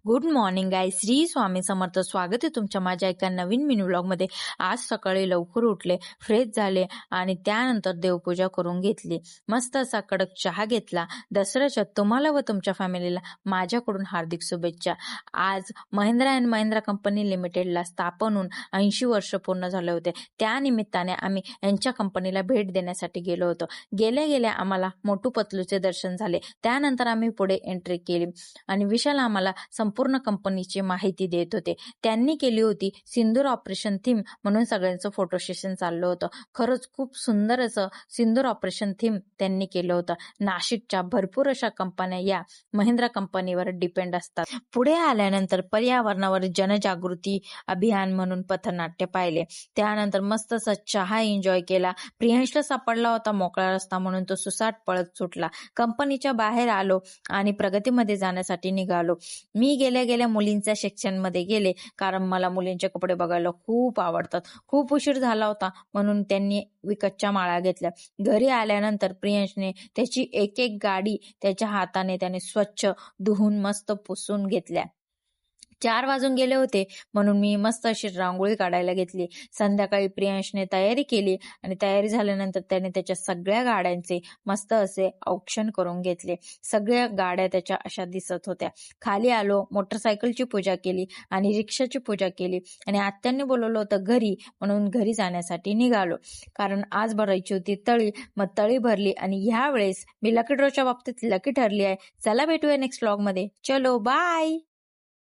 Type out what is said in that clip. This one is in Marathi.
Good morning guys, Shri Swami Samarth. स्वागत आहे तुमच्या माझ्या एका नवीन मिनी व्लॉगमध्ये. आज सकाळी लवकर उठले, फ्रेश झाले आणि त्यानंतर देवपूजा करून घेतली. मस्त असा कडक चहा घेतला. दसऱ्याच्या तुम्हाला व तुमच्या फॅमिलीला माझ्याकडून हार्दिक शुभेच्छा. आज महिंद्रा अँड महिंद्रा कंपनी लिमिटेडला स्थापन होऊन 80 वर्ष पूर्ण झाले होते. त्या निमित्ताने आम्ही यांच्या कंपनीला भेट देण्यासाठी गेलो होतो. गेल्या गेल्या आम्हाला मोटू पतलूचे दर्शन झाले. त्यानंतर आम्ही पुढे एंट्री केली आणि विशाल आम्हाला संपूर्ण कंपनीची माहिती देत होते. त्यांनी केली होती सिंदूर ऑपरेशन थीम म्हणून सगळ्यांचं फोटो सेशन चाललं होतं. खरंच खूप सुंदर असं सिंदूर ऑपरेशन थीम त्यांनी केलं होतं. नाशिकच्या भरपूर अशा कंपन्या या महिंद्रा कंपनीवर डिपेंड असतात. पुढे आल्यानंतर पर्यावरणावर जनजागृती अभियान म्हणून पथनाट्य पाहिले. त्यानंतर मस्त असा चहा एन्जॉय केला. प्रियांशला सापडला होता मोकळा रस्ता म्हणून तो सुसाट पळत सुटला. कंपनीच्या बाहेर आलो आणि प्रगतीमध्ये जाण्यासाठी निघालो. मी गेल्या गेल्या मुलींच्या सेक्शन मध्ये गेले, कारण मला मुलींचे कपडे बघायला खूप आवडतात. खूप उशीर झाला होता म्हणून त्यांनी विकतच्या माळा घेतल्या. घरी आल्यानंतर प्रियांशने त्याची एक एक गाडी त्याच्या हाताने त्याने स्वच्छ धुवून मस्त पुसून घेतल्या. 4 वाजून गेले होते म्हणून मी मस्त अशी रांगोळी काढायला घेतली. संध्याकाळी प्रियांशने तयारी केली आणि तयारी झाल्यानंतर त्याने त्याच्या सगळ्या गाड्यांचे मस्त असे औक्षण करून घेतले. सगळ्या गाड्या त्याच्या अशा दिसत होत्या. खाली आलो, मोटरसायकलची पूजा केली आणि रिक्षाची पूजा केली आणि आत्यांनी बोलवलं होतं घरी, म्हणून घरी जाण्यासाठी निघालो. कारण आज भरायची होती तळी, मग तळी भरली आणि ह्या वेळेस मी लकी ड्रॉच्या बाबतीत लकी ठरली आहे. चला भेटूया नेक्स्ट व्लॉग मध्ये. चलो बाय.